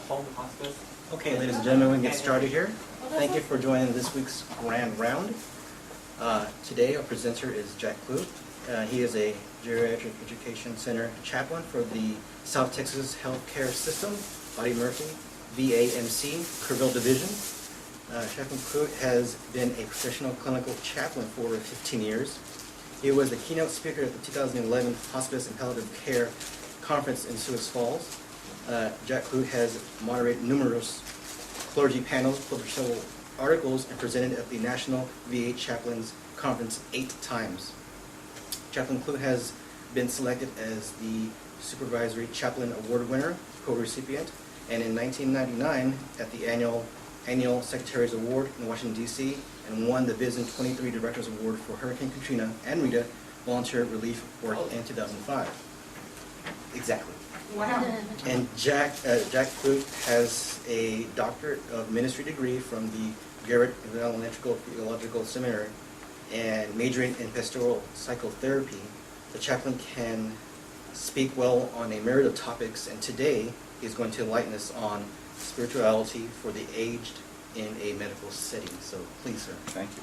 Home Hospice. Okay, ladies and gentlemen, we can get started here. Thank you for joining this week's Grand Round. Today our presenter is Jack Clute. He is a Geriatric Education Center chaplain for the South Texas Healthcare System, Audie Murphy, VAMC, Kerrville Division. Chaplain Clute has been a professional clinical chaplain for over 15 years. He was the keynote speaker at the 2011 Hospice and Palliative Care Conference in Sioux Falls. Jack Clute has moderated numerous clergy panels, published several articles, and presented at the National VA Chaplains Conference 8 times. Chaplain Clute has been selected as the Supervisory Chaplain Award winner, co-recipient, and in 1999 at the annual Secretary's Award in Washington, D.C., and won the VISN 23 Directors Award for Hurricane Katrina and Rita volunteer relief work in 2005. Exactly. Wow. And Jack Clute has a Doctorate of Ministry degree from the Garrett Evangelical Theological Seminary and majoring in pastoral psychotherapy. The chaplain can speak well on a myriad of topics, and today he's going to enlighten us on spirituality for the aged in a medical setting. So please, sir. Thank you.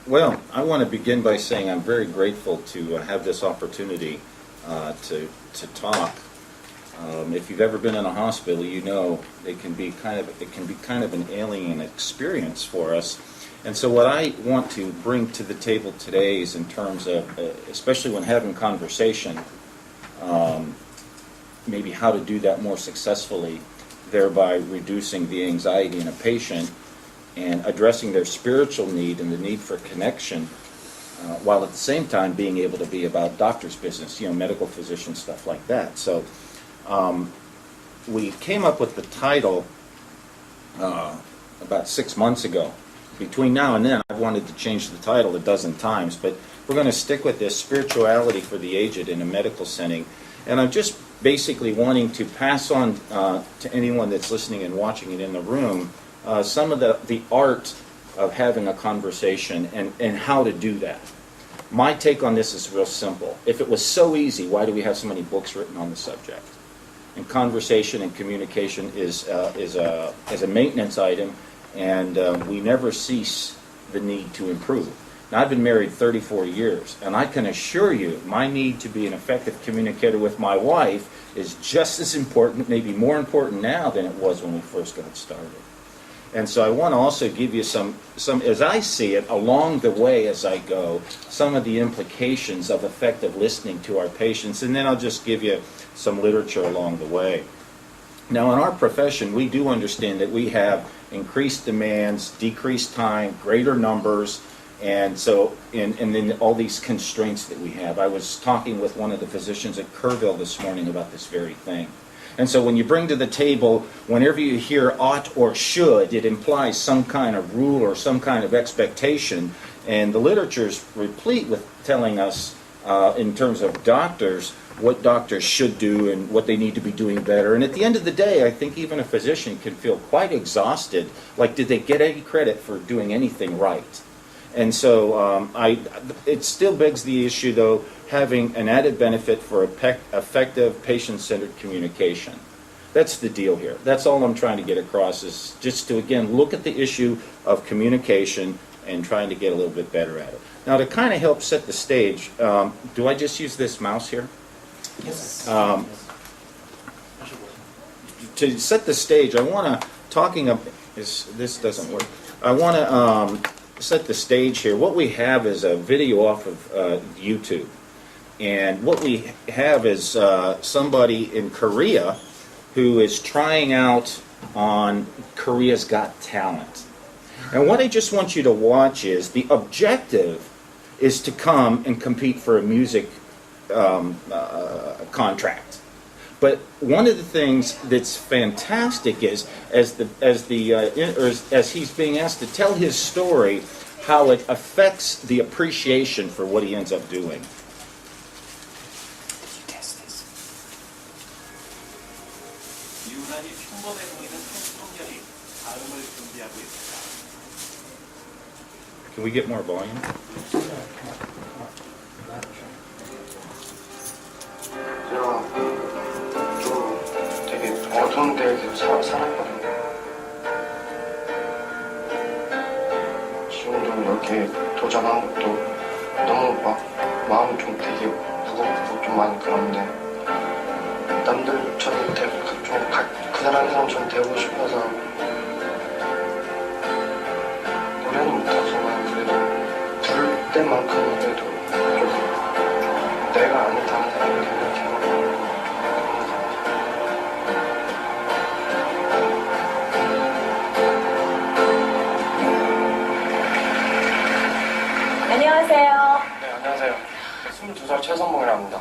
Well, I want to begin by saying I'm very grateful to have this opportunity to talk. If you've ever been in a hospital, you know it can be kind of an alien experience for us. And so what I want to bring to the table today is in terms of, especially when having conversation, maybe how to do that more successfully, thereby reducing the anxiety in a patient and addressing their spiritual need and the need for connection, while at the same time being able to be about doctor's business, medical physician stuff like that. So we came up with the title about 6 months ago. Between now and then, I've wanted to change the title a dozen times, but we're going to stick with this, Spirituality for the Aged in a Medical Setting. And I'm just basically wanting to pass on to anyone that's listening and watching it in the room some of the art of having a conversation and how to do that. My take on this is real simple. If it was so easy, why do we have so many books written on the subject? And conversation and communication is a maintenance item, and we never cease the need to improve. Now, I've been married 34 years, and I can assure you my need to be an effective communicator with my wife is just as important, maybe more important now than it was when we first got started. And so I want to also give you some, as I see it, along the way as I go, some of the implications of effective listening to our patients, and then I'll just give you some literature along the way. Now, in our profession, we do understand that we have increased demands, decreased time, greater numbers, and so, and then all these constraints that we have. I was talking with one of the physicians at Kerrville this morning about this very thing. And so when you bring to the table, whenever you hear ought or should, it implies some kind of rule or some kind of expectation. And the literature is replete with telling us, in terms of doctors, what doctors should do and what they need to be doing better. And at the end of the day, I think even a physician can feel quite exhausted. Like, did they get any credit for doing anything right? And so it still begs the issue, though, having an added benefit for effective patient-centered communication. That's the deal here. That's all I'm trying to get across, is just to, again, look at the issue of communication and trying to get a little bit better at it. Now, to kind of help set the stage, do I just use this mouse here? Yes. To set the stage, I want to, this doesn't work. I want to set the stage here. What we have is a video off of YouTube. And what we have is somebody in Korea who is trying out on Korea's Got Talent. And what I just want you to watch is the objective is to come and compete for a music contract. But one of the things that's fantastic is as he's being asked to tell his story, how it affects the appreciation for what he ends up doing. 유난히 평범해 보이는 청년이 발음을 준비하고 있습니다. Can we get more volume? 제가 좀 되게 살았거든요. 지금도 이렇게 도전한 것도 너무 막 마음이 좀 되게 무겁고 좀 많이 그런데 남들처럼 그 사람처럼 되고 싶어서 노래는 못하지만 그래도 부를 때만큼은 그래도 좀 내가 아는 다른 사람이 이렇게 안녕하세요. 네, 안녕하세요. 22살 최선봉이라고 합니다.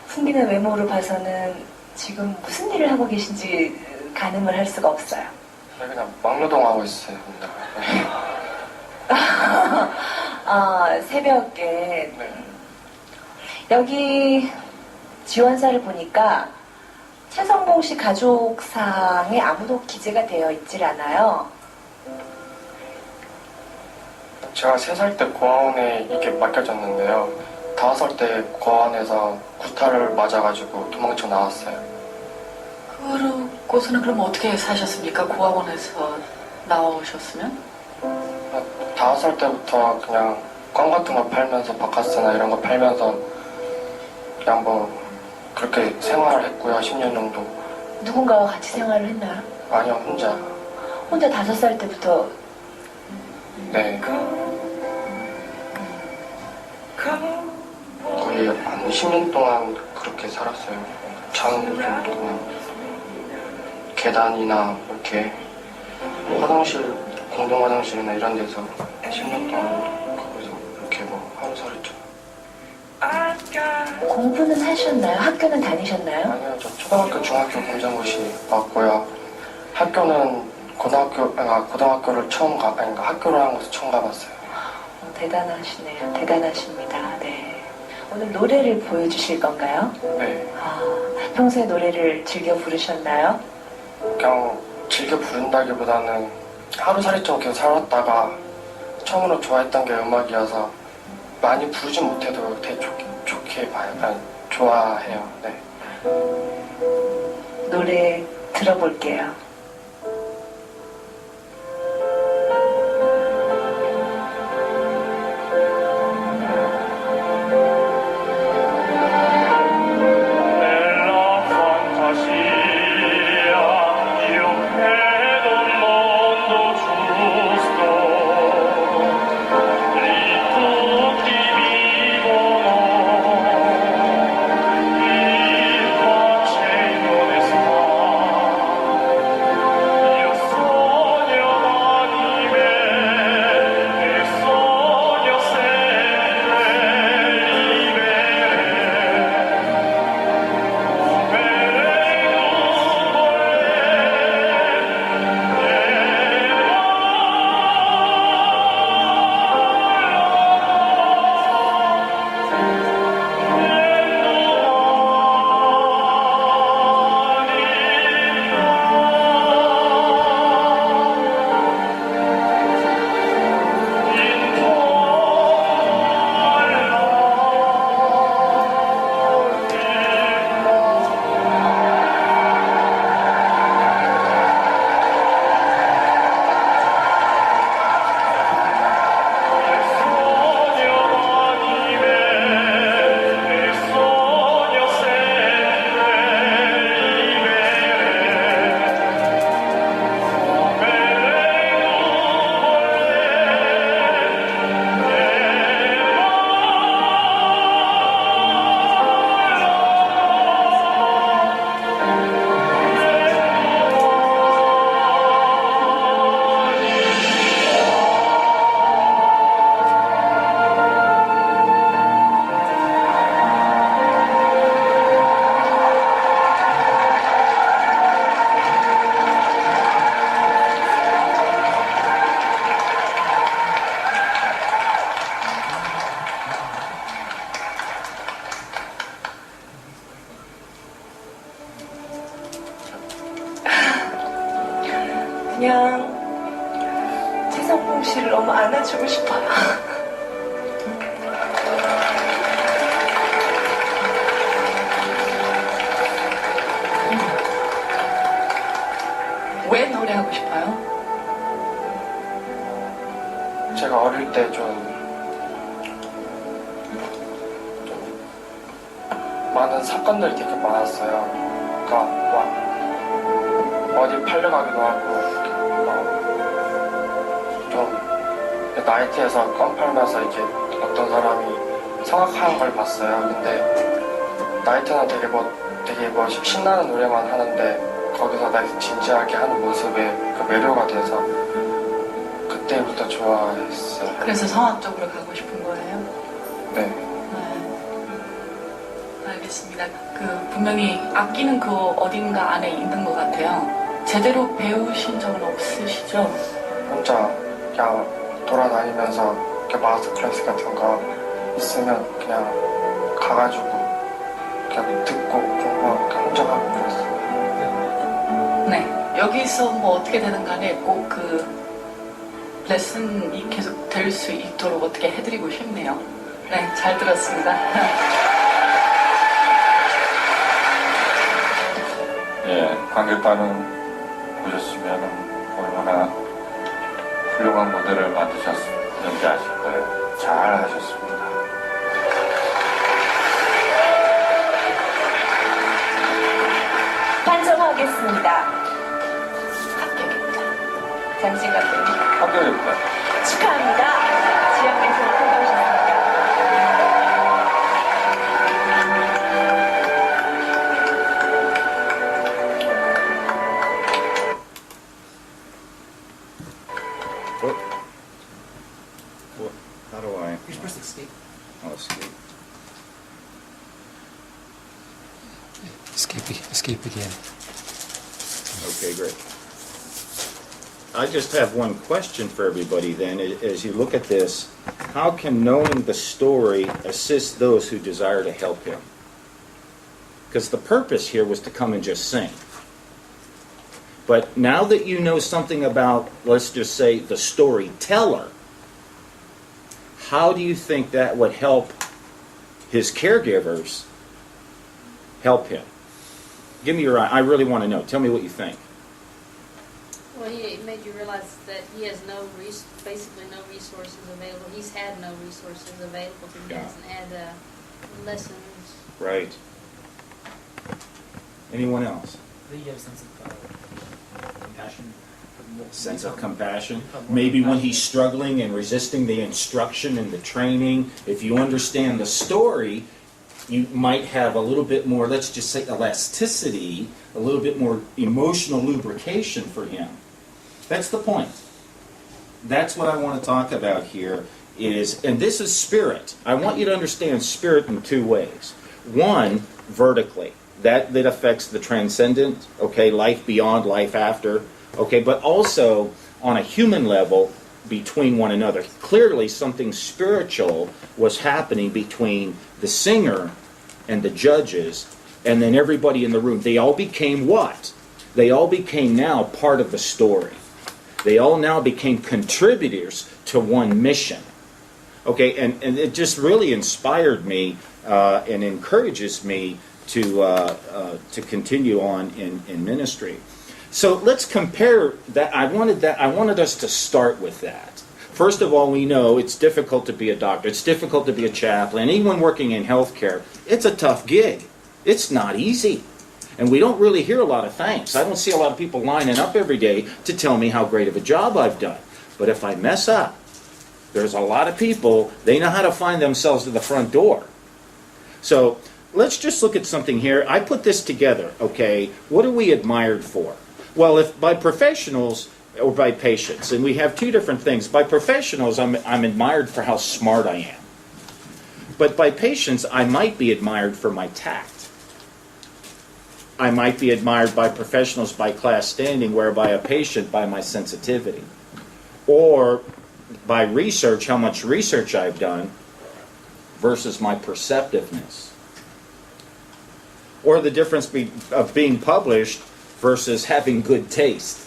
숨기는 외모로 봐서는 지금 무슨 일을 하고 계신지 가늠을 할 수가 없어요. 네, 그냥 막노동하고 있어요. 새벽에 네. 여기 지원사를 보니까 최성봉 씨 가족상에 아무도 기재가 되어 있질 않아요. 제가 3살 때 고아원에 이게 맡겨졌는데요. 5살 때 고아원에서 구타를 맞아가지고 도망쳐 나왔어요. 그러고서는 그럼 어떻게 사셨습니까? 고아원에서 나오셨으면? 5살 때부터 그냥 껌 같은 거 팔면서 바카스나 이런 거 팔면서 그냥 뭐 그렇게 생활을 했고요. 10년 정도. 누군가와 같이 생활을 했나요? 아니요, 혼자. 혼자 5살 때부터. 네. 거의 한 10년 동안 그렇게 살았어요. 자는 곳도 그냥 계단이나 이렇게 화장실, 공동 화장실이나 이런 데서 10년 동안 거기서 이렇게 뭐 하루살이죠. 공부는 하셨나요? 학교는 다니셨나요? 아니요, 저 초등학교, 중학교 검정고시 왔고요. 학교는 고등학교를 학교를 한 곳을 처음 가봤어요. 대단하시네요. 대단하십니다. 네. 오늘 노래를 보여주실 건가요? 네. 평소에 노래를 즐겨 부르셨나요? 그냥 즐겨 부른다기보다는 하루살이처럼 계속 살았다가 처음으로 좋아했던 게 음악이어서 많이 부르진 못해도 되게 좋게 봐요. 아니, 좋아해요. 네. 노래 들어볼게요. 그냥 최성봉 씨를 너무 안아주고 싶어요. 하고 싶어요? 제가 어릴 때 좀 많은 사건들이 되게 많았어요. 그러니까 막 어디 팔려가기도 하고 좀 나이트에서 껌 팔면서 이렇게 어떤 사람이 성악하는 걸 봤어요. 근데 나이트는 되게 신나는 노래만 하는데 거기서 되게 진지하게 하는 모습에 그 매료가 돼서 그때부터 좋아했어요. 그래서 성악 쪽으로 가고 싶은 거예요? 네. 네. 알겠습니다. 그 분명히 악기는 그 어딘가 안에 있는 것 같아요. 제대로 배우신 적은 없으시죠? 혼자 그냥 돌아다니면서 이렇게 마스터 클래스 같은 거 있으면 그냥 가가지고 그냥 듣고 공부하고 혼자 하고 그랬어요. 네. 여기서 뭐 어떻게 되든 간에 꼭 그 레슨이 계속 될 수 있도록 어떻게 해드리고 싶네요. 네, 잘 들었습니다. 예, 관객 반응 보셨으면 얼마나 훌륭한 무대를 만드셨는지 아실 거예요. 잘 하셨습니다. 판정하겠습니다. 합격입니다. 장신 감독님 합격입니다. 축하합니다. 지역에서 통과하셨습니다. What? How do I? You're supposed to escape. Oh, escape. Escape again. Okay, great. I just have one question for everybody then. As you look at this, how can knowing the story assist those who desire to help him? Because the purpose here was to come and just sing. But now that you know something about, let's just say, the storyteller, how do you think that would help his caregivers help him? Give me your, I really want to know. Tell me what you think. Well, it made you realize that he has basically no resources available. He's had no resources available to him. He Yeah. hasn't had lessons. Right. Anyone else? I think you have a sense of compassion. Sense of compassion. Maybe when he's struggling and resisting the instruction and the training, if you understand the story, you might have a little bit more, let's just say, elasticity, a little bit more emotional lubrication for him. That's the point. That's what I want to talk about here is, and this is spirit. I want you to understand spirit in two ways. One, vertically. That affects the transcendent, okay, life beyond, life after, okay, but also on a human level between one another. Clearly something spiritual was happening between the singer and the judges and then everybody in the room. They all became what? They all became now part of the story. They all now became contributors to one mission. Okay, and it just really inspired me and encourages me to continue on in ministry. So let's compare that. I wanted us to start with that. First of all, we know it's difficult to be a doctor. It's difficult to be a chaplain. Anyone working in healthcare, it's a tough gig. It's not easy. And we don't really hear a lot of thanks. I don't see a lot of people lining up every day to tell me how great of a job I've done. But if I mess up, there's a lot of people, they know how to find themselves to the front door. So let's just look at something here. I put this together, okay? What are we admired for? Well, if by professionals or by patients, and we have two different things. By professionals, I'm admired for how smart I am. But by patients, I might be admired for my tact. I might be admired by professionals by class standing, whereby a patient by my sensitivity. Or by research, how much research I've done versus my perceptiveness. Or the difference of being published versus having good taste.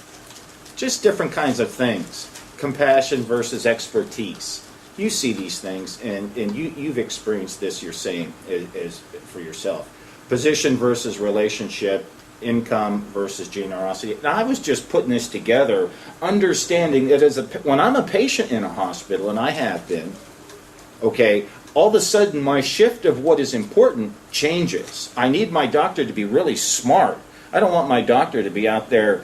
Just different kinds of things. Compassion versus expertise. You see these things, and you've experienced this, you're saying, as for yourself. Position versus relationship, income versus generosity. And I was just putting this together, understanding that when I'm a patient in a hospital, and I have been, okay, all of a sudden my shift of what is important changes. I need my doctor to be really smart. I don't want my doctor to be out there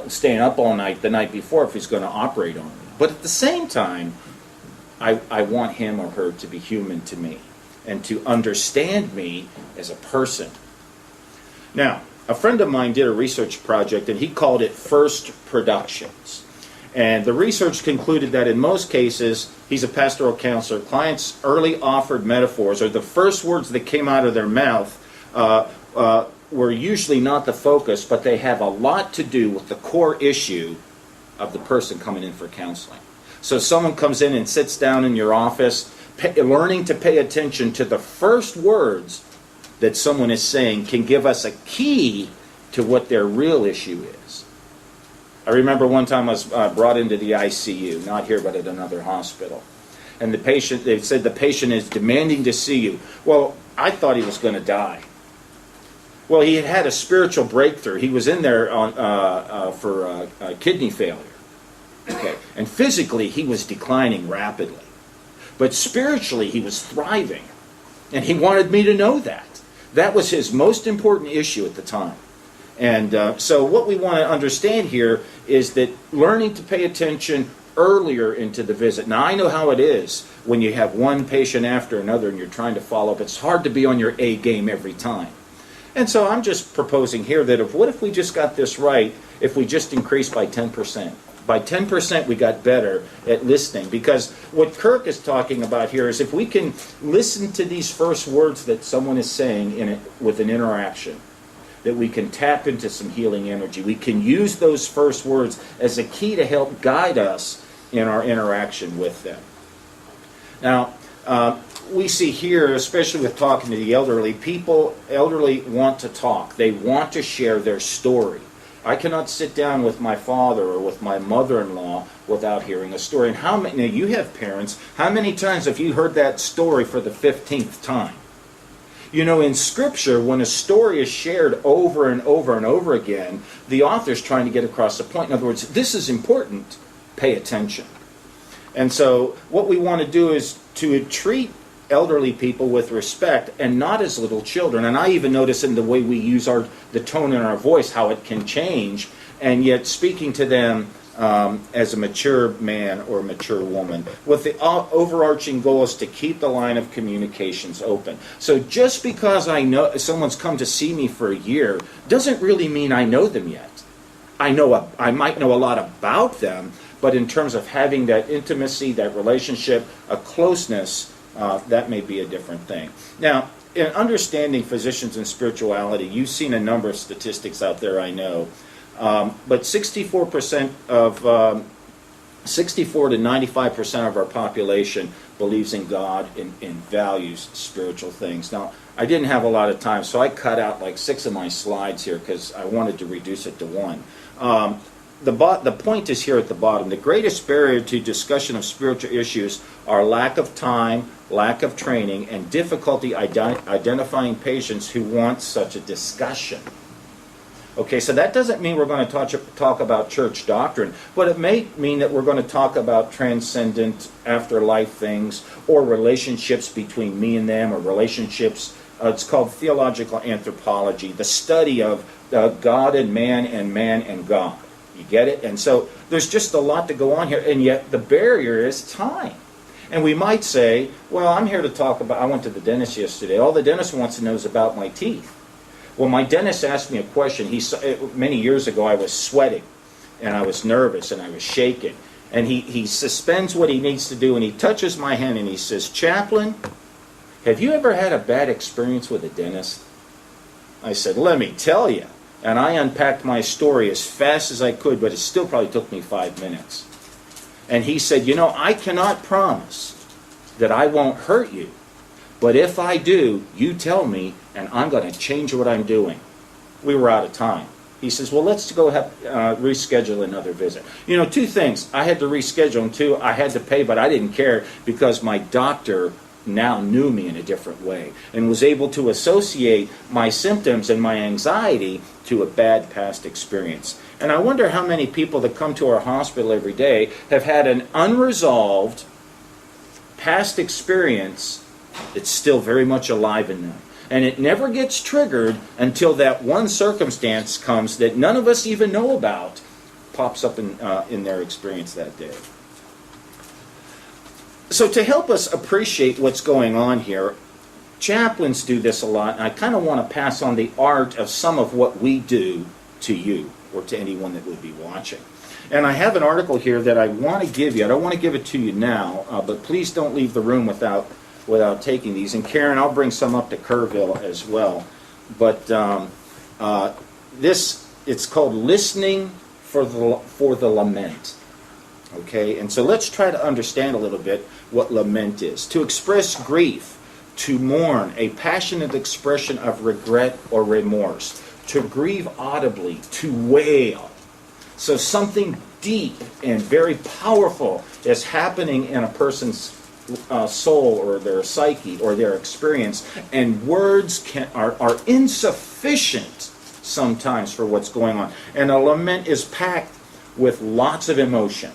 staying up all night the night before if he's going to operate on me. But at the same time, I want him or her to be human to me and to understand me as a person. Now, a friend of mine did a research project and he called it First Productions. And the research concluded that in most cases, he's a pastoral counselor, clients early offered metaphors, or the first words that came out of their mouth were usually not the focus, but they have a lot to do with the core issue of the person coming in for counseling. So someone comes in and sits down in your office, learning to pay attention to the first words that someone is saying can give us a key to what their real issue is. I remember one time I was brought into the ICU, not here but at another hospital. And they said the patient is demanding to see you. Well, I thought he was going to die. Well, he had had a spiritual breakthrough. He was in there for kidney failure. Okay. And physically, he was declining rapidly. But spiritually, he was thriving. And he wanted me to know that. That was his most important issue at the time. And so what we want to understand here is that learning to pay attention earlier into the visit. Now, I know how it is when you have one patient after another and you're trying to follow up. It's hard to be on your A game every time. And so I'm just proposing here that what if we just got this right if we just increased by 10%? By 10% we got better at listening, because what Kirk is talking about here is if we can listen to these first words that someone is saying with an interaction, that we can tap into some healing energy. We can use those first words as a key to help guide us in our interaction with them. Now, we see here, especially with talking to the elderly want to talk. They want to share their story. I cannot sit down with my father or with my mother-in-law without hearing a story. And now you have parents, how many times have you heard that story for the 15th time? You know, in Scripture, when a story is shared over and over and over again, the author's trying to get across the point. In other words, this is important. Pay attention. And so what we want to do is to treat elderly people with respect and not as little children. And I even notice in the way we use the tone in our voice how it can change, and yet speaking to them as a mature man or mature woman with the overarching goal is to keep the line of communications open. So just because I know someone's come to see me for a year doesn't really mean I know them yet. I might know a lot about them, but in terms of having that intimacy, that relationship, a closeness, that may be a different thing. Now, in understanding physicians and spirituality, you've seen a number of statistics out there, I know, but 64 to 95% of our population believes in God and values spiritual things. Now, I didn't have a lot of time, so I cut out like 6 of my slides here because I wanted to reduce it to 1. The point is here at the bottom. The greatest barrier to discussion of spiritual issues are lack of time, lack of training, and difficulty identifying patients who want such a discussion. Okay, so that doesn't mean we're going to talk about church doctrine, but it may mean that we're going to talk about transcendent afterlife things, or relationships between me and them, or relationships, it's called theological anthropology, the study of God and man and God. You get it? And so there's just a lot to go on here, and yet the barrier is time. And we might say, well, I'm here to talk about, I went to the dentist yesterday. All the dentist wants to know is about my teeth. Well, my dentist asked me a question. Many years ago, I was sweating, and I was nervous, and I was shaking. And he suspends what he needs to do, and he touches my hand, and he says, "Chaplain, have you ever had a bad experience with a dentist?" I said, "Let me tell you." And I unpacked my story as fast as I could, but it still probably took me 5 minutes. And he said, "You know, I cannot promise that I won't hurt you. But if I do, you tell me, and I'm going to change what I'm doing." We were out of time. He says, "Well, let's go reschedule another visit." You know, 2 things. I had to reschedule, and 2, I had to pay, but I didn't care because my doctor now knew me in a different way and was able to associate my symptoms and my anxiety to a bad past experience. And I wonder how many people that come to our hospital every day have had an unresolved past experience that's still very much alive in them. And it never gets triggered until that one circumstance comes that none of us even know about, pops up in their experience that day. So to help us appreciate what's going on here, chaplains do this a lot, and I kind of want to pass on the art of some of what we do to you or to anyone that would be watching. And I have an article here that I want to give you. I don't want to give it to you now, but please don't leave the room without taking these. And Karen, I'll bring some up to Kerrville as well. But it's called Listening for the Lament. Okay, and so let's try to understand a little bit what lament is. To express grief, to mourn, a passionate expression of regret or remorse. To grieve audibly, to wail. So something deep and very powerful is happening in a person's soul or their psyche or their experience, and words are insufficient sometimes for what's going on. And a lament is packed with lots of emotion.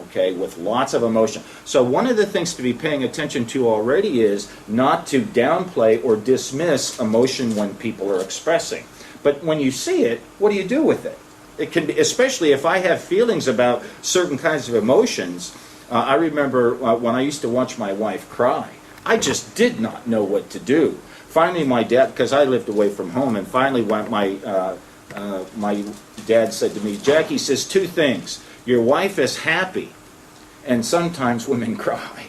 Okay, with lots of emotion. So one of the things to be paying attention to already is not to downplay or dismiss emotion when people are expressing. But when you see it, what do you do with it? It can be, especially if I have feelings about certain kinds of emotions. I remember when I used to watch my wife cry, I just did not know what to do. Finally, my dad, because I lived away from home, and finally when my dad said to me, Jackie says two things. Your wife is happy, and sometimes women cry.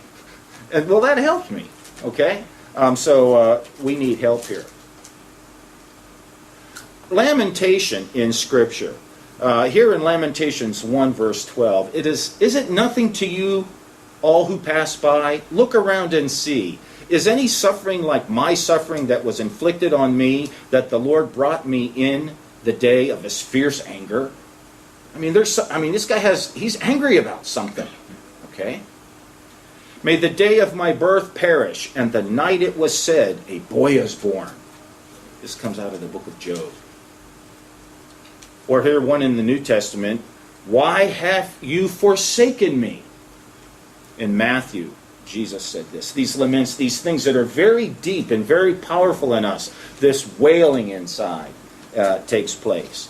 And, well, that helped me, okay? So we need help here. Lamentation in Scripture. Here in Lamentations 1, verse 12, is it nothing to you, all who pass by? Look around and see. Is any suffering like my suffering that was inflicted on me, that the Lord brought me in the day of his fierce anger? I mean, this guy he's angry about something, okay? May the day of my birth perish, and the night it was said, a boy is born. This comes out of the book of Job. Or here one in the New Testament, why have you forsaken me? In Matthew, Jesus said this. These laments, these things that are very deep and very powerful in us, this wailing inside takes place.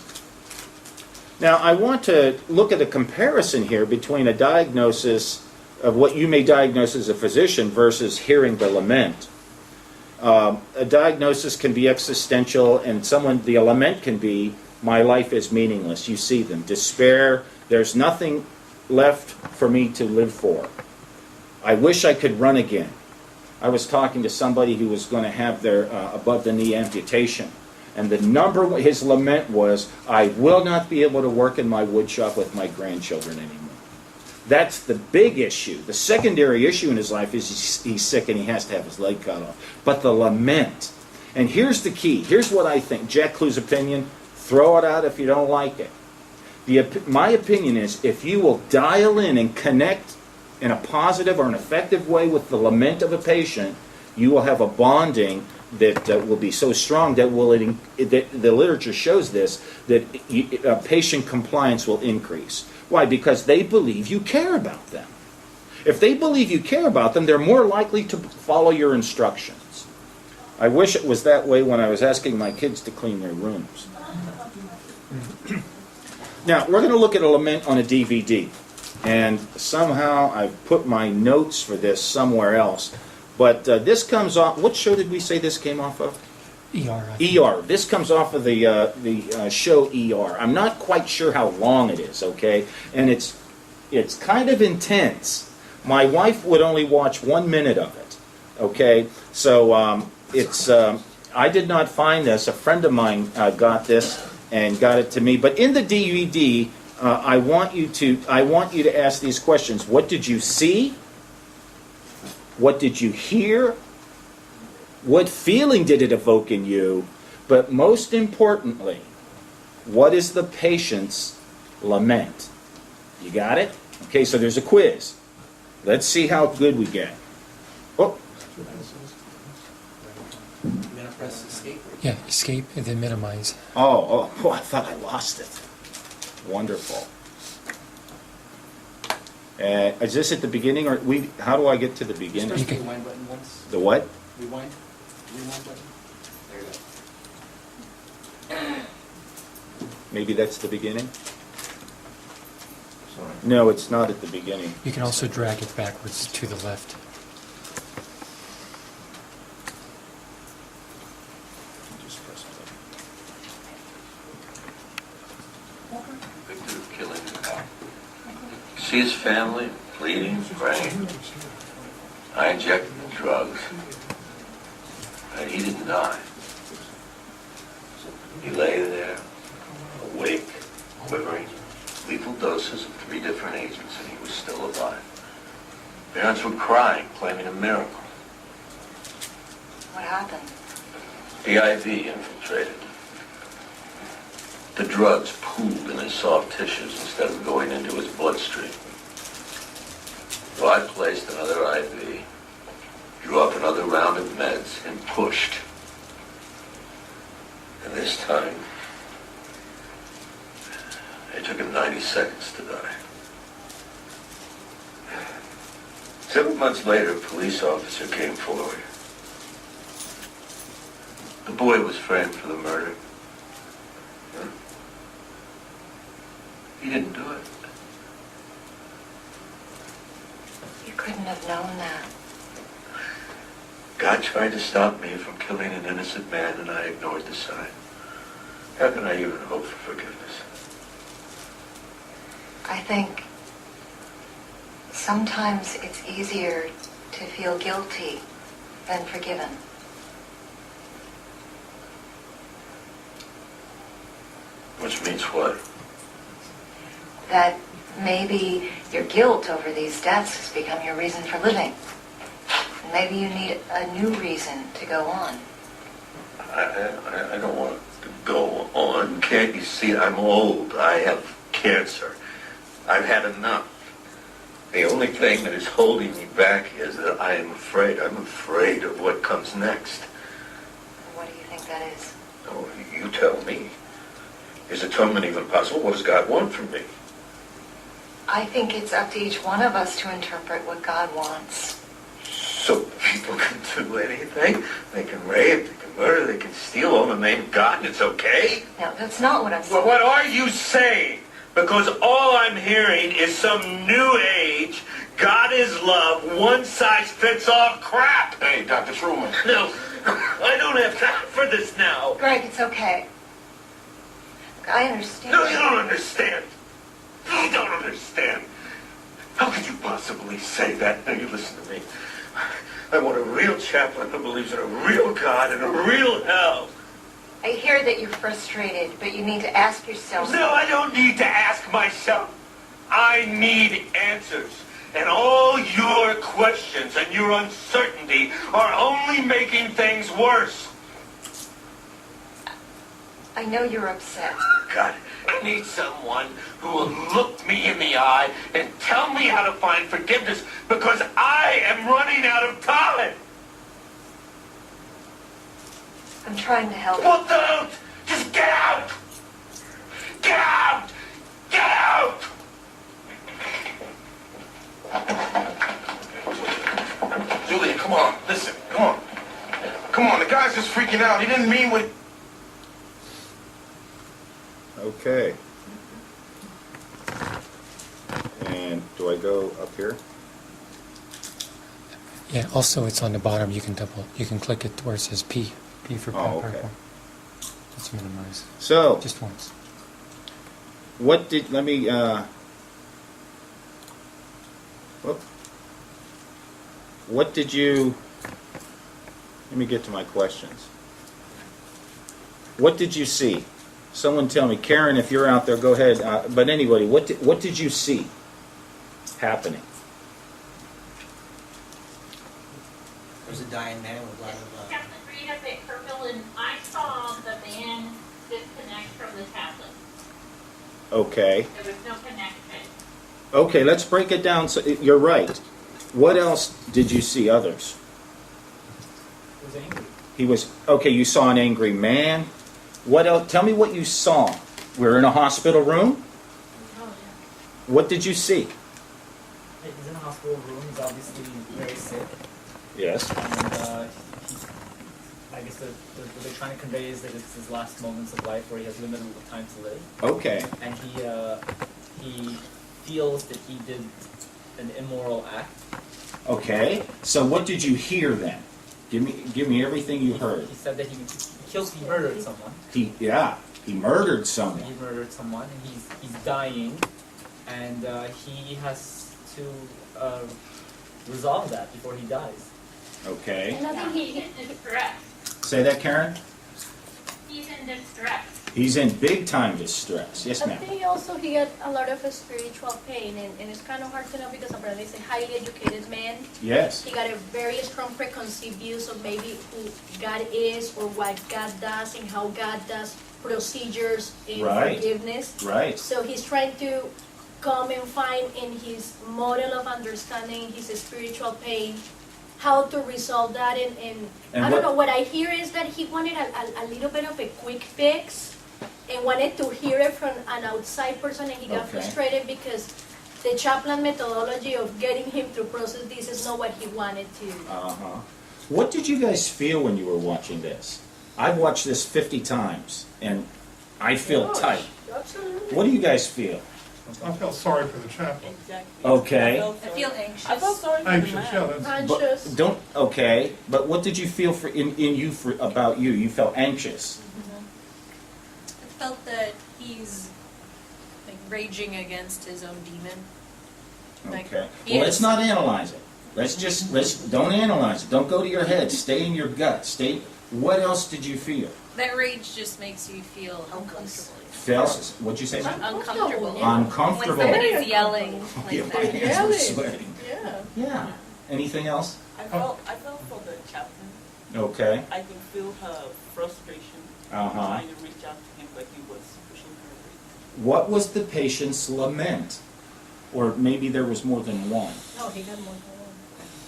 Now, I want to look at a comparison here between a diagnosis of what you may diagnose as a physician versus hearing the lament. A diagnosis can be existential, and the lament can be, my life is meaningless. You see them. Despair, there's nothing left for me to live for. I wish I could run again. I was talking to somebody who was going to have their above-the-knee amputation. And his lament was, I will not be able to work in my wood shop with my grandchildren anymore. That's the big issue. The secondary issue in his life is he's sick and he has to have his leg cut off. But the lament, and here's the key. Here's what I think. Jack Clue's opinion, throw it out if you don't like it. My opinion is, if you will dial in and connect in a positive or an effective way with the lament of a patient, you will have a bonding that will be so strong that the literature shows this, that patient compliance will increase. Why? Because they believe you care about them. If they believe you care about them, they're more likely to follow your instructions. I wish it was that way when I was asking my kids to clean their rooms. Now, we're going to look at a lament on a DVD. And somehow I've put my notes for this somewhere else. But this comes off, what show did we say this came off of? ER. ER. This comes off of the show ER. I'm not quite sure how long it is, okay? And it's kind of intense. My wife would only watch 1 minute of it, okay? So I did not find this. A friend of mine got this and got it to me. But in the DVD, I want you to ask these questions. What did you see? What did you hear? What feeling did it evoke in you? But most importantly, what is the patient's lament? You got it? Okay, so there's a quiz. Let's see how good we get. Oh, I'm gonna press escape. Yeah, escape and then minimize. Oh, I thought I lost it. Wonderful. Is this at the beginning, or how do I get to the Just beginning? press You the can- rewind button once. The what? Rewind button. There you go. Maybe that's the beginning? No, it's not at the beginning. You can also drag it backwards to the left. Just press play. Victim of killing the cop. See his family bleeding, praying. I injected the drugs. And he didn't die. He lay there, awake, quivering, lethal doses of 3 different agents, and he was still alive. Parents were crying, claiming a miracle. What happened? The IV infiltrated. The drugs pooled in his soft tissues instead of going into his bloodstream. So I placed another IV, drew up another round of meds, and pushed. And this time, it took him 90 seconds to die. 7 months later, a police officer came forward. The boy was framed for the murder. Huh? He didn't do it. You couldn't have known that. God tried to stop me from killing an innocent man, and I ignored the sign. How can I even hope for forgiveness? I think sometimes it's easier to feel guilty than forgiven. Which means what? That maybe your guilt over these deaths has become your reason for living. And maybe you need a new reason to go on. I don't want to go on. Can't you see I'm old? I have cancer. I've had enough. The only thing that is holding me back is that I am afraid. I'm afraid of what comes next. What do you think that is? Oh, you tell me. Is atonement even possible? What does God want from me? I think it's up to each one of us to interpret what God wants. So people can do anything? They can rape, they can murder, they can steal all in the name of God, and it's okay? No, that's not what I'm saying. Well, what are you saying? Because all I'm hearing is some new age, God is love, one-size-fits-all crap. Hey, Dr. Truman. No, I don't have time for this now. Greg, it's okay. I understand. No, you don't understand. You don't understand. How could you possibly say that? Now, you listen to me. I want a real chaplain who believes in a real God and a real hell. I hear that you're frustrated, but you need to ask yourself... No, I don't need to ask myself. I need answers. And all your questions and your uncertainty are only making things worse. I know you're upset. God, I need someone who will look me in the eye and tell me how to find forgiveness because I am running out of time. I'm trying to help. Well, don't! Just get out! Get out! Get out! Julia, come on. Listen, come on. Come on, the guy's just freaking out. He didn't mean what... Okay. And do I go up here? Yeah, also it's on the bottom. You can click it where it says P. P for Oh, okay. purple. Let's minimize. So, Just once. what did, let me, whoop. What did you, let me get to my questions. What did you see? Someone tell me. Karen, if you're out there, go ahead. But anybody, what did you see happening? There's a dying man with a lot of... Captain Reed up at Kerrville, and I saw the man disconnect from the tablet. Okay. There was no connection. Okay, let's break it down. So you're right. What else did you see others? He was, okay, you saw an angry man. What else? Tell me what you saw. We're in a hospital room. What did you see? He's in a hospital room. He's obviously very sick. Yes. And I guess what they're trying to convey is that it's his last moments of life where he has limited time to live. Okay. And he feels that he did an immoral act. Okay. So what did you hear then? Give me everything you heard. He said that he murdered someone. He murdered someone. He murdered someone, and he's dying, and he has to resolve that before he dies. Okay. And I think he's in distress. Say that, Karen? He's in distress. He's in big time distress. Yes, I ma'am. think also he got a lot of spiritual pain, and it's kind of hard to know because apparently he's a highly educated man. Yes. He got a very strong preconceived views of maybe who God is or what God does and how God does procedures in forgiveness. Right. So he's trying to come and find in his model of understanding his spiritual pain how to resolve that. And I don't know, what I hear is that he wanted a little bit of a quick fix and wanted to hear it from an outside person, and he got frustrated because the chaplain methodology of getting him to process this is not what he wanted to. Uh-huh. What did you guys feel when you were watching this? I've watched this 50 times, and I feel tight. Absolutely. What do you guys feel? I felt sorry for the chaplain. Exactly. Okay. I feel anxious. I felt sorry for the Anxious, man. yeah, that's, Anxious. But what did you feel about you? You felt anxious. I felt that he's like raging against his own demon. Like, Okay. he Well, let's is. not analyze it. Don't analyze it. Don't go to your head. Stay in your gut. What else did you feel? That rage just makes you feel uncomfortable. What'd you say, ma'am? Uncomfortable. Uncomfortable. When somebody's yelling like Yeah, my that. hands were sweating. Yeah. Yeah. Anything else? I felt for the chaplain. Okay. I could feel her frustration Uh-huh. trying to reach out to him, but he was pushing her away. What was the patient's lament? Or maybe there was more than one. No, he got more than one.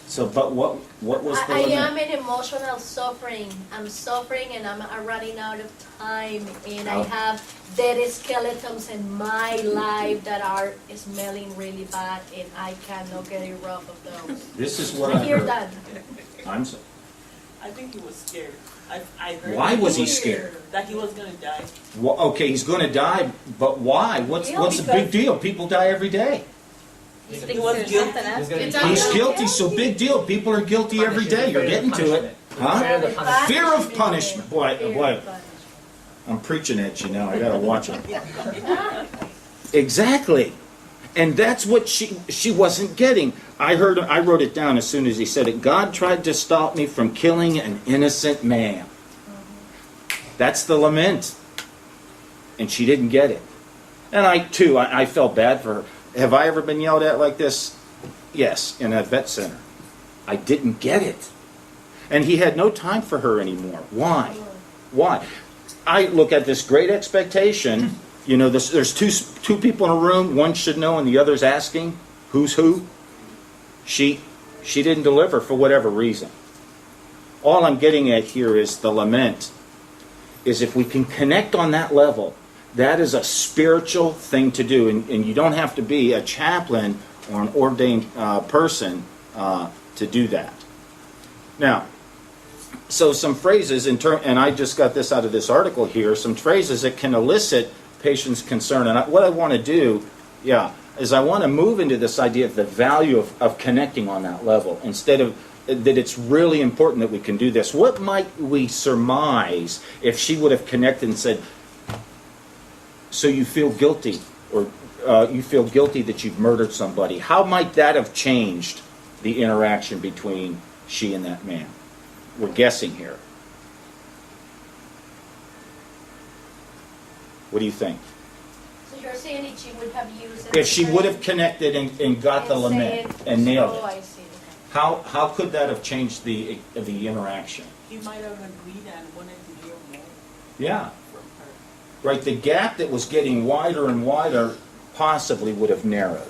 So, but what was the I lament? am in emotional suffering. I'm suffering and I'm running out of time, and I have dead skeletons in my life that are smelling really bad, and I cannot get rid of those. This is what I I hear heard. that. I'm so. I think he was scared. I heard Why that was he scared? That he was going to die. Well, okay, he's going to die, but why? What's the big deal? People die every day. He was guilty. He's guilty, so big deal. People are guilty every day. You're getting to it. Huh? Fear of punishment. Boy, I'm preaching at you now. I gotta watch it. Exactly. And that's what she wasn't getting. I wrote it down as soon as he said it. God tried to stop me from killing an innocent man. That's the lament. And she didn't get it. And I felt bad for her. Have I ever been yelled at like this? Yes, in a vet center. I didn't get it. And he had no time for her anymore. Why? Why? I look at this great expectation. You know, there's two people in a room. One should know and the other's asking, who's who? She didn't deliver for whatever reason. All I'm getting at here is the lament. Is if we can connect on that level, that is a spiritual thing to do. And you don't have to be a chaplain or an ordained person to do that. Now, so some phrases, and I just got this out of this article here, some phrases that can elicit patients' concern. And what I want to do, is I want to move into this idea of the value of connecting on that level, instead of that it's really important that we can do this. What might we surmise if she would have connected and said, so you feel guilty, or you feel guilty that you've murdered somebody? How might that have changed the interaction between she and that man? We're guessing here. What do you think? So you're saying that she would have used it? If she would have connected and got the lament and nailed Oh, it, I see. how could that have changed the interaction? He might have agreed and wanted to hear more Yeah. from her. Right, the gap that was getting wider and wider possibly would have narrowed.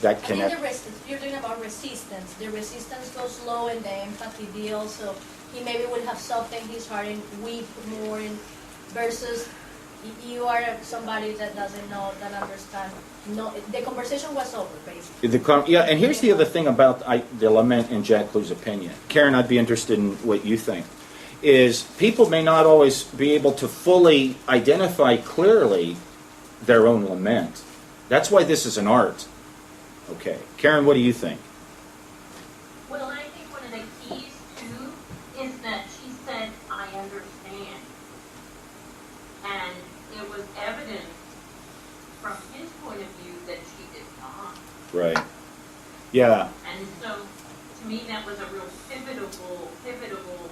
that I connect. think you're talking about resistance. The resistance goes low and the empathy deal, so he maybe would have softened his heart and weep more, and versus you are somebody that doesn't know, that understand. No, the conversation was over, basically. Yeah, and here's the other thing about the lament in Jack Clue's opinion. Karen, I'd be interested in what you think. Is people may not always be able to fully identify clearly their own lament. That's why this is an art. Okay. Karen, what do you think? Well, I think one of the keys, too, is that she said, I understand. And it was evident from his point of view that she did not. Right. Yeah. And so, to me, that was a real pivotal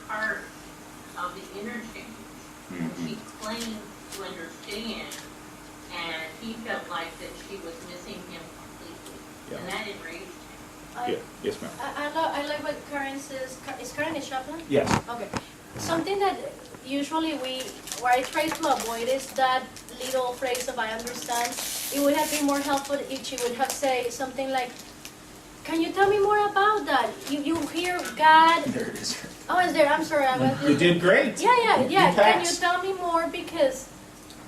part of the interchange. Mm-hmm. She claimed to understand, and he felt like that she was missing him completely. Yeah. And that enraged him. Yeah. Yes, ma'am. I like what Karen says. Is Karen a chaplain? Yes. Okay. Something that usually what I try to avoid is that little phrase of I understand. It would have been more helpful if she would have said something like, can you tell me more about that? You hear God. There it is. Oh, it's there. I'm sorry. You did great. Yeah. You Can you passed. tell me more? Because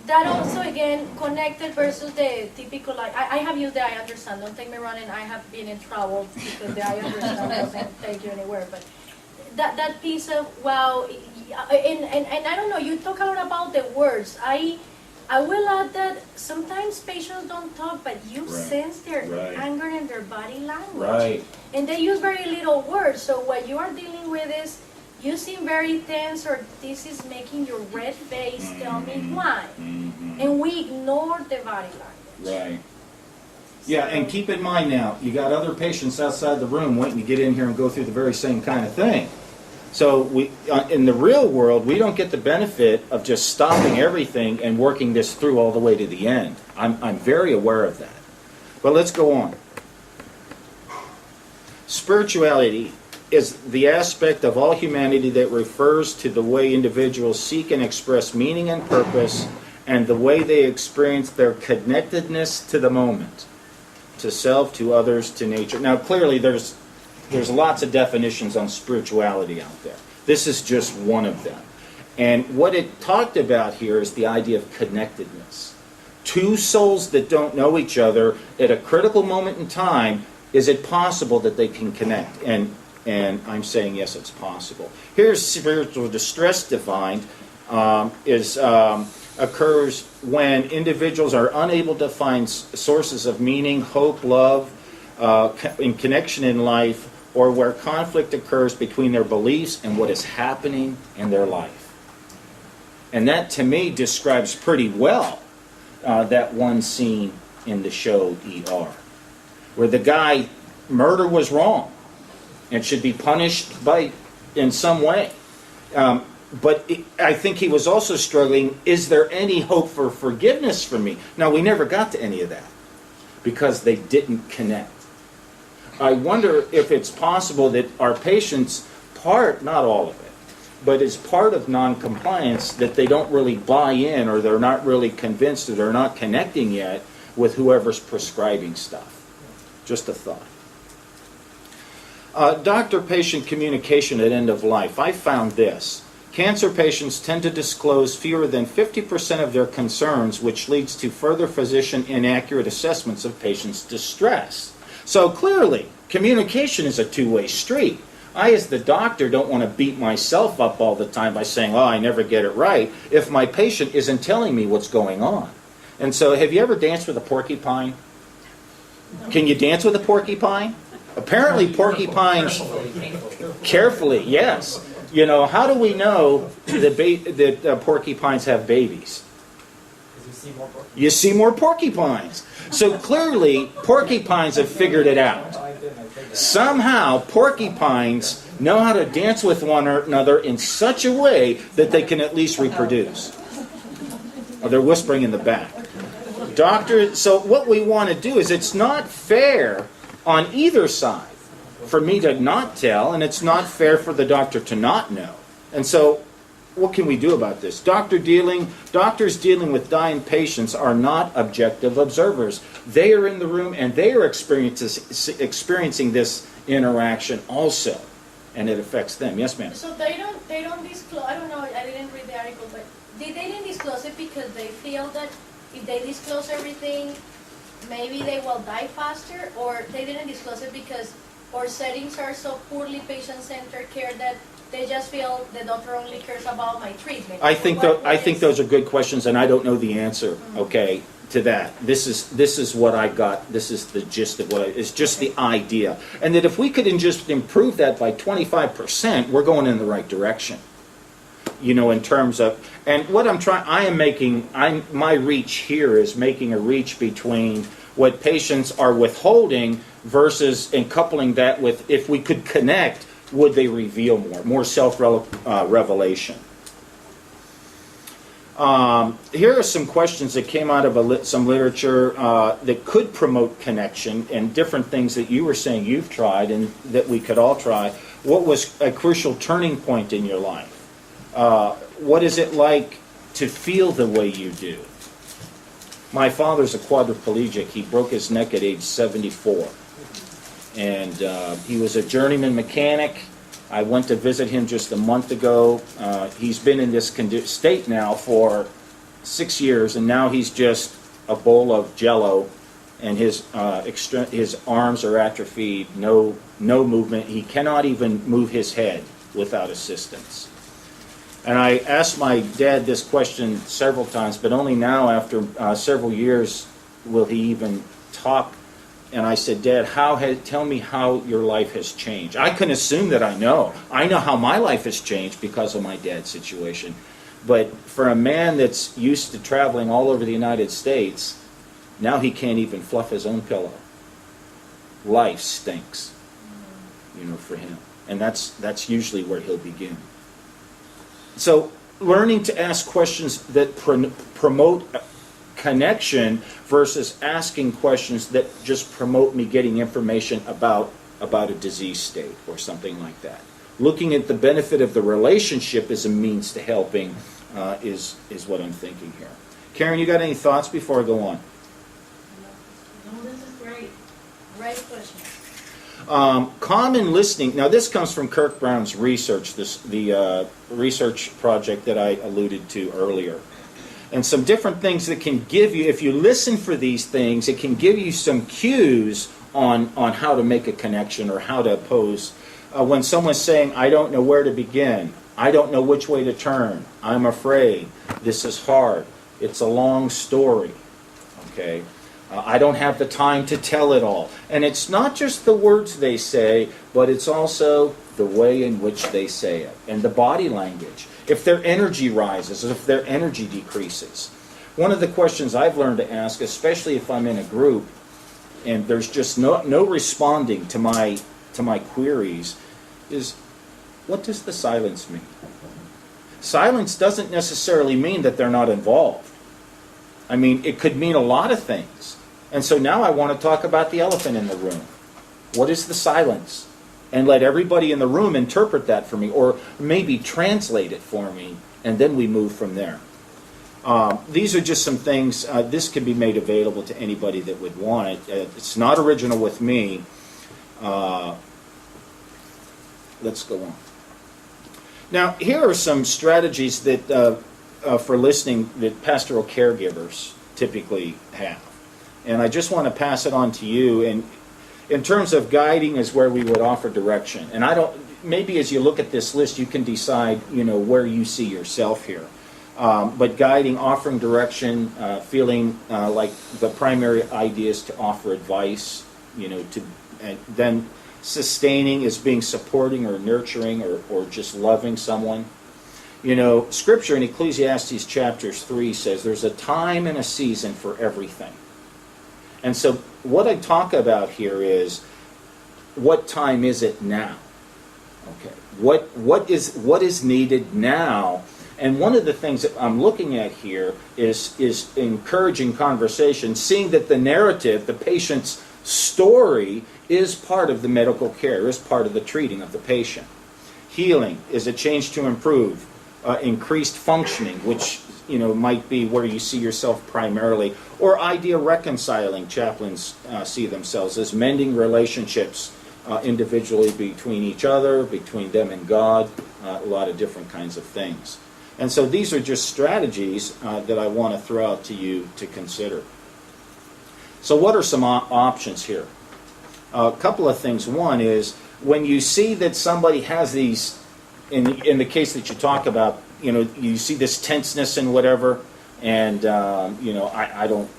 that also, again, connected versus the typical, like, I have used the I understand. Don't take me wrong, and I have been in trouble because the I understand doesn't take you anywhere. But that piece of, wow, and I don't know, you talk a lot about the words. I will add that sometimes patients don't talk, but you Right. sense their Right. anger in their body language. Right. And they use very little words. So what you are dealing with is, you seem very tense, or this is making your red face. Tell me why. Mm-hmm. And we ignore the body language. Right. Yeah, and keep in mind now, you got other patients outside the room waiting to get in here and go through the very same kind of thing. So we, in the real world, we don't get the benefit of just stopping everything and working this through all the way to the end. I'm very aware of that. But let's go on. Spirituality is the aspect of all humanity that refers to the way individuals seek and express meaning and purpose, and the way they experience their connectedness to the moment, to self, to others, to nature. Now, clearly, there's lots of definitions on spirituality out there. This is just one of them. And what it talked about here is the idea of connectedness. Two souls that don't know each other at a critical moment in time, is it possible that they can connect? And I'm saying, yes, it's possible. Here's spiritual distress defined, occurs when individuals are unable to find sources of meaning, hope, love, and connection in life, or where conflict occurs between their beliefs and what is happening in their life. And that, to me, describes pretty well that one scene in the show ER, where the guy, murder was wrong and should be punished in some way. But I think he was also struggling, is there any hope for forgiveness for me? Now, we never got to any of that because they didn't connect. I wonder if it's possible that our patients, not all of it, but as part of non-compliance, that they don't really buy in, or they're not really convinced, or they're not connecting yet with whoever's prescribing stuff. Just a thought. Doctor-patient communication at end of life. I found this. Cancer patients tend to disclose fewer than 50% of their concerns, which leads to further physician inaccurate assessments of patients' distress. So clearly, communication is a two-way street. I, as the doctor, don't want to beat myself up all the time by saying, oh, I never get it right, if my patient isn't telling me what's going on. And so, have you ever danced with a porcupine? Can you dance with a porcupine? Apparently, porcupines... Carefully, yes. You know, how do we know that porcupines have babies? You see more porcupines. So clearly, porcupines have figured it out. Somehow, porcupines know how to dance with one another in such a way that they can at least reproduce. Oh, they're whispering in the back. Doctor, so what we want to do is, it's not fair on either side for me to not tell, and it's not fair for the doctor to not know. And so what can we do about this? Doctors dealing with dying patients are not objective observers. They are in the room and they are experiencing this interaction also, and it affects them. Yes, ma'am. So they don't disclose. I don't know. I didn't read the article, but they didn't disclose it because they feel that if they disclose everything, maybe they will die faster, or they didn't disclose it because our settings are so poorly patient-centered care that they just feel the doctor only cares about my treatment. I think those are good questions, and I don't know the answer. Okay, to that. This is what I got. This is the gist of it's just the idea, and that if we could just improve that by 25%, we're going in the right direction. You know, in terms of, and what my reach here is making a reach between what patients are withholding versus, and coupling that with, if we could connect, would they reveal more self-revelation. Here are some questions that came out of some literature that could promote connection, and different things that you were saying you've tried and that we could all try. What was a crucial turning point in your life? What is it like to feel the way you do? My father's a quadriplegic. He broke his neck at age 74. And he was a journeyman mechanic. I went to visit him just a month ago. He's been in this state now for 6 years, and now he's just a bowl of Jell-O, and his arms are atrophied, no movement. He cannot even move his head without assistance. And I asked my dad this question several times, but only now, after several years, will he even talk. And I said, Dad, tell me how your life has changed. I can assume that I know. I know how my life has changed because of my dad's situation. But for a man that's used to traveling all over the United States, now he can't even fluff his own pillow. Life stinks, for him. And that's usually where he'll begin. So learning to ask questions that promote connection versus asking questions that just promote me getting information about a disease state or something like that. Looking at the benefit of the relationship as a means to helping is what I'm thinking here. Karen, you got any thoughts before I go on? No, this is great. Great question. Common listening. Now, this comes from Kirk Brown's research, the research project that I alluded to earlier. And some different things that can give you, if you listen for these things, it can give you some cues on how to make a connection or how to pose. When someone's saying, I don't know where to begin, I don't know which way to turn, I'm afraid, this is hard, it's a long story, okay? I don't have the time to tell it all. And it's not just the words they say, but it's also the way in which they say it and the body language. If their energy rises, if their energy decreases. One of the questions I've learned to ask, especially if I'm in a group and there's just no responding to my queries, is what does the silence mean? Silence doesn't necessarily mean that they're not involved. I mean, it could mean a lot of things. And so now I want to talk about the elephant in the room. What is the silence? And let everybody in the room interpret that for me, or maybe translate it for me, and then we move from there. These are just some things. This can be made available to anybody that would want it. It's not original with me. Let's go on. Now, here are some strategies that for listening that pastoral caregivers typically have. And I just want to pass it on to you. And in terms of guiding is where we would offer direction. And maybe as you look at this list, you can decide, where you see yourself here. But guiding, offering direction, feeling like the primary idea is to offer advice, and then sustaining is being supporting or nurturing or just loving someone. Scripture in Ecclesiastes chapters 3 says there's a time and a season for everything. And so what I talk about here is, what time is it now? Okay. What is needed now? And one of the things that I'm looking at here is encouraging conversation, seeing that the narrative, the patient's story, is part of the medical care, is part of the treating of the patient. Healing is a change to improve. increased functioning, which might be where you see yourself primarily, or idea reconciling. Chaplains see themselves as mending relationships individually between each other, between them and God, a lot of different kinds of things. And so these are just strategies that I want to throw out to you to consider. So what are some options here? A couple of things. One is when you see that somebody has these, in the case that you talk about, you see this tenseness and whatever, and I don't,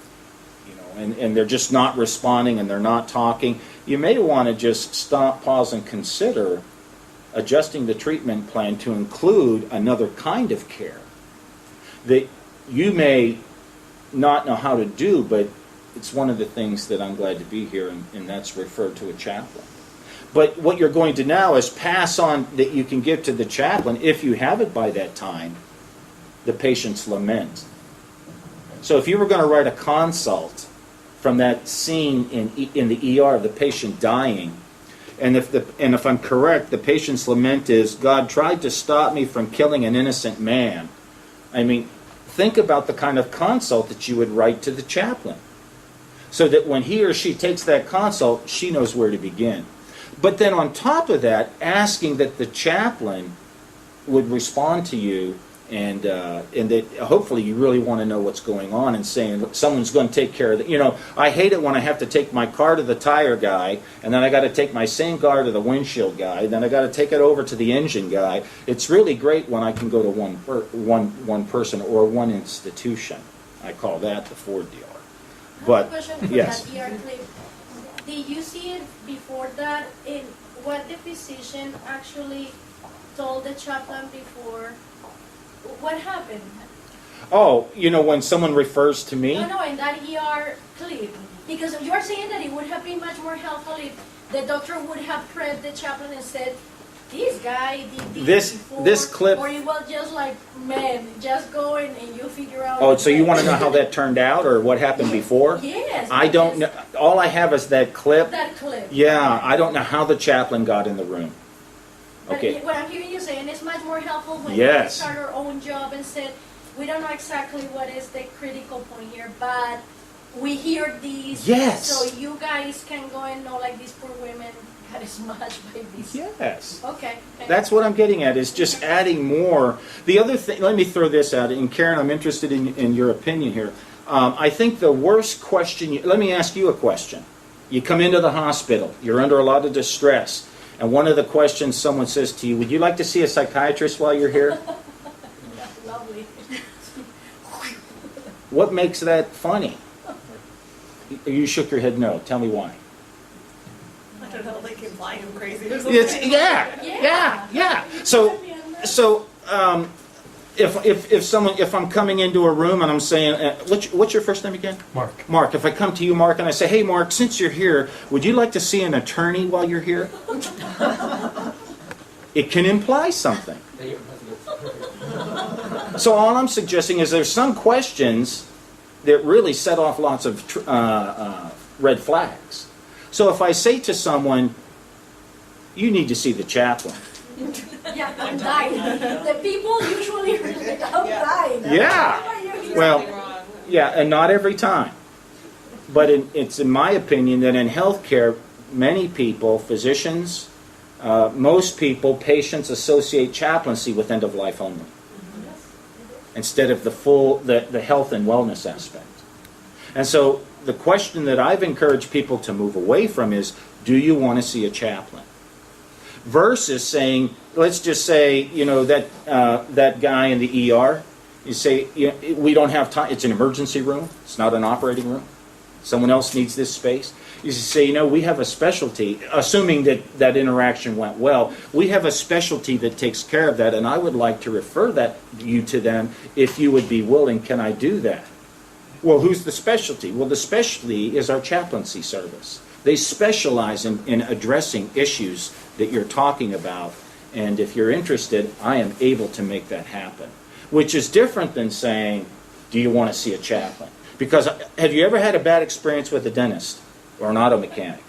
and they're just not responding and they're not talking. You may want to just stop, pause, and consider adjusting the treatment plan to include another kind of care that you may not know how to do, but it's one of the things that I'm glad to be here, and that's referred to a chaplain. But what you're going to now is pass on that you can give to the chaplain, if you have it by that time, the patient's lament. So if you were going to write a consult from that scene in the ER of the patient dying, and if I'm correct, the patient's lament is, God tried to stop me from killing an innocent man. I mean, think about the kind of consult that you would write to the chaplain, so that when he or she takes that consult, she knows where to begin. But then on top of that, asking that the chaplain would respond to you, and that hopefully you really want to know what's going on, and saying someone's going to take care of it. I hate it when I have to take my car to the tire guy, and then I got to take my same car to the windshield guy, then I got to take it over to the engine guy. It's really great when I can go to one person or one institution. I call that the Ford dealer. But I have a question for yes. that ER clip. Did you see it before that? In what the physician actually told the chaplain before? What happened? Oh, when someone refers to me? No, in that ER clip. Because you're saying that it would have been much more helpful if the doctor would have prepped the chaplain and said, this guy did this before, this clip. Or it was just like, man, just go and you figure out. Oh, so you want to know how that turned out or what happened before? Yes. I don't know. All I have is that clip. That clip. Yeah, I don't know how the chaplain got in the room. Okay. But what I'm hearing you saying is much more helpful when Yes. we start our own job and said, we don't know exactly what is the critical point here, but we hear these. Yes. So you guys can go and know, like, these poor women got smudged by this. Yes. Okay. That's what I'm getting at, is just adding more. The other thing, let me throw this out, and Karen, I'm interested in your opinion here. I think the worst question, let me ask you a question. You come into the hospital, you're under a lot of distress, and one of the questions someone says to you, would you like to see a psychiatrist while you're here? Lovely. What makes that funny? You shook your head no. Tell me why. I don't know, like implying I'm crazy. Yeah. So if I'm coming into a room and I'm saying, what's your first name again? Mark. Mark. If I come to you, Mark, and I say, hey, Mark, since you're here, would you like to see an attorney while you're here? It can imply something. So all I'm suggesting is there's some questions that really set off lots of red flags. So if I say to someone, you need to see the chaplain. Yeah, I'm dying. The people usually are like, I'm dying. Yeah. Well, yeah, and not every time. But it's in my opinion that in healthcare, many people, physicians, most people, patients associate chaplaincy with end of life only, instead of the health and wellness aspect. And so the question that I've encouraged people to move away from is, do you want to see a chaplain? Versus saying, let's just say, that guy in the ER, you say, we don't have time, it's an emergency room, it's not an operating room, someone else needs this space. You say, we have a specialty, assuming that interaction went well, we have a specialty that takes care of that, and I would like to refer you to them if you would be willing. Can I do that? Well, who's the specialty? Well, the specialty is our chaplaincy service. They specialize in addressing issues that you're talking about, and if you're interested, I am able to make that happen. Which is different than saying, do you want to see a chaplain? Because have you ever had a bad experience with a dentist or an auto mechanic?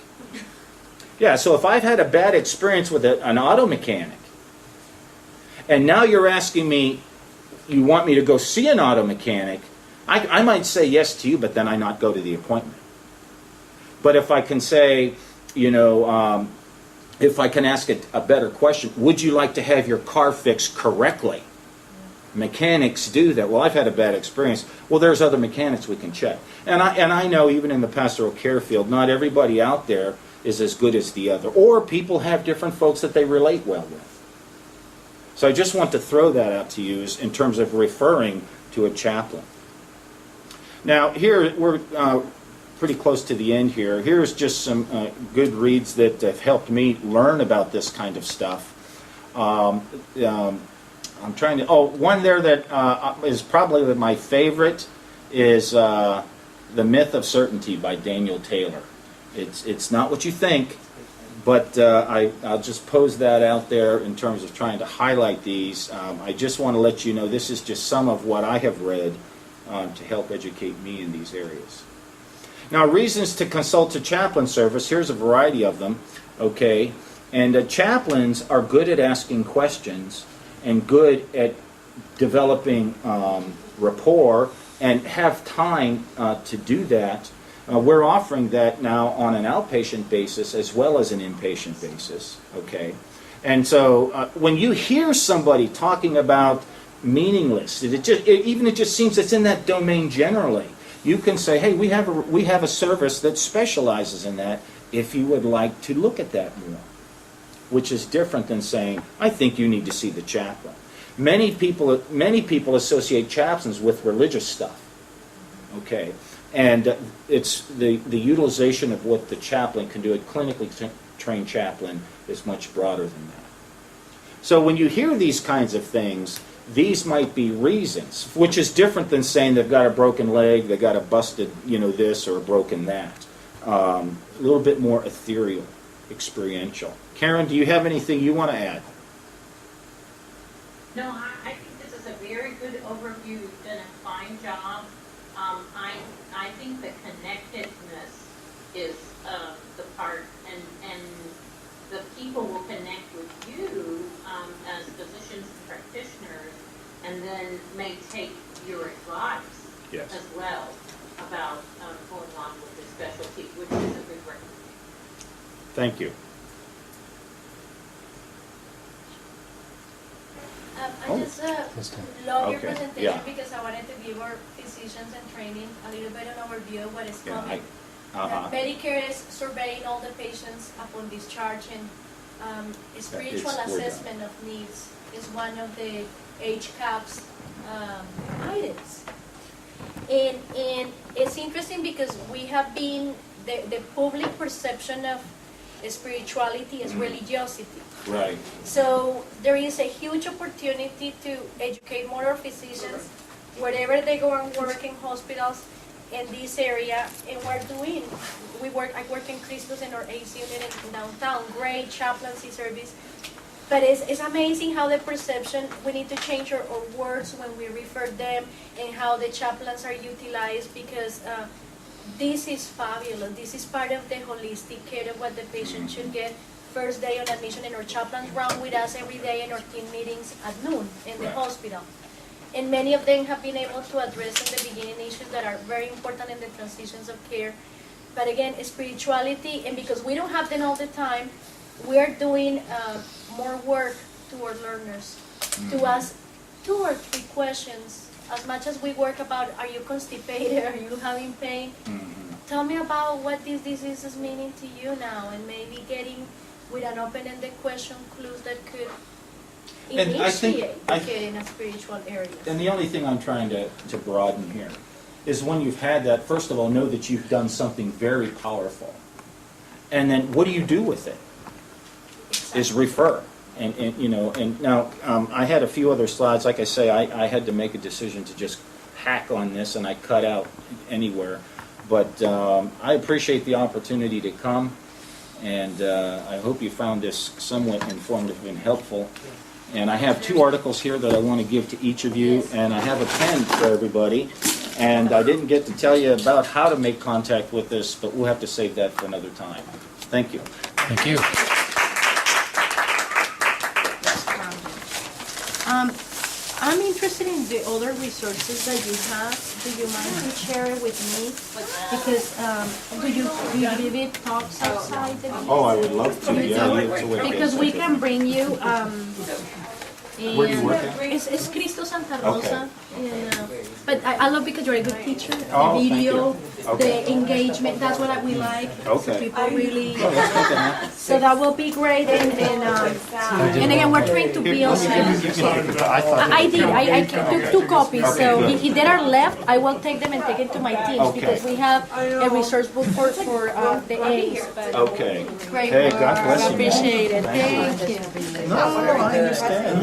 Yeah, so if I've had a bad experience with an auto mechanic, and now you're asking me, you want me to go see an auto mechanic, I might say yes to you, but then I not go to the appointment. But if I can say, if I can ask a better question, would you like to have your car fixed correctly? Mechanics do that. Well, I've had a bad experience. Well, there's other mechanics we can check. And I know even in the pastoral care field, not everybody out there is as good as the other. Or people have different folks that they relate well with. So I just want to throw that out to you in terms of referring to a chaplain. Now, here we're pretty close to the end here. Here's just some good reads that have helped me learn about this kind of stuff. I'm trying to. Oh, one there that is probably my favorite is The Myth of Certainty by Daniel Taylor. It's not what you think, but I'll just pose that out there in terms of trying to highlight these. I just want to let you know this is just some of what I have read to help educate me in these areas. Now, reasons to consult a chaplain service, here's a variety of them, okay? And chaplains are good at asking questions and good at developing rapport and have time to do that. We're offering that now on an outpatient basis as well as an inpatient basis, okay? And so when you hear somebody talking about meaningless, it just seems it's in that domain generally, you can say, hey, we have a service that specializes in that if you would like to look at that more, which is different than saying, I think you need to see the chaplain. Many people associate chaplains with religious stuff, okay? And it's the utilization of what the chaplain can do, a clinically trained chaplain, is much broader than that. So when you hear these kinds of things, these might be reasons, which is different than saying they've got a broken leg, they've got a busted, this or a broken that. A little bit more ethereal, experiential. Karen, do you have anything you want to add? No, I think this is a very good overview. You've done a fine job. I think the connectedness is the part, and the people will connect with you as physicians and practitioners, and then may take your advice as well about going on with the specialty, which is a good recommendation. Thank you. I just love your presentation because I wanted to give our physicians and training a little bit of an overview of what is coming. Medicare is surveying all the patients upon discharge, and spiritual assessment of needs is one of the HCAP's items. And it's interesting because we have been, the public perception of spirituality is religiosity. Right. So there is a huge opportunity to educate more physicians wherever they go and work in hospitals in this area. And I work in Christus in our AC unit in downtown, great chaplaincy service. But it's amazing how the perception, we need to change our words when we refer them and how the chaplains are utilized, because this is fabulous. This is part of the holistic care of what the patient should get. First day on admission, and our chaplains round with us every day in our team meetings at noon in the hospital. And many of them have been able to address in the beginning issues that are very important in the transitions of care. But again, spirituality, and because we don't have them all the time, we are doing more work to our learners, to ask 2 or 3 questions. As much as we work about, are you constipated, are you having pain? Tell me about what this disease is meaning to you now, and maybe getting with an open-ended question clues that could initiate care in a spiritual area. And the only thing I'm trying to broaden here is when you've had that, first of all, know that you've done something very powerful. And then what do you do with it? Exactly. Is refer. And now I had a few other slides. Like I say, I had to make a decision to just hack on this, and I cut out anywhere. But I appreciate the opportunity to come, and I hope you found this somewhat informative and helpful. And I have 2 articles here that I want to give to each of you, and I have a pen for everybody. And I didn't get to tell you about how to make contact with us, but we'll have to save that for another time. Thank you. Thank you. I'm interested in the other resources that you have. Do you mind to share it with me? Because do you give it talks outside the Oh, I would love to. You Yeah, do? it's a way Because we can bring you. Where do you work at? It's Cristo Santa Rosa. Okay. Yeah. But I love because you're a good teacher. The Oh, thank video, you. Okay. the engagement, that's what we like. Okay. People really. Oh, let's make that happen. So that will be great. And again, we're trying to build. I did. I took 2 copies. Okay, So good. if there are left, I will take them and take it to my teams Okay. because we have a resource book for the A's. But Okay. great Hey, work. God bless you. Appreciate it. Thank Thank you. No, I understand.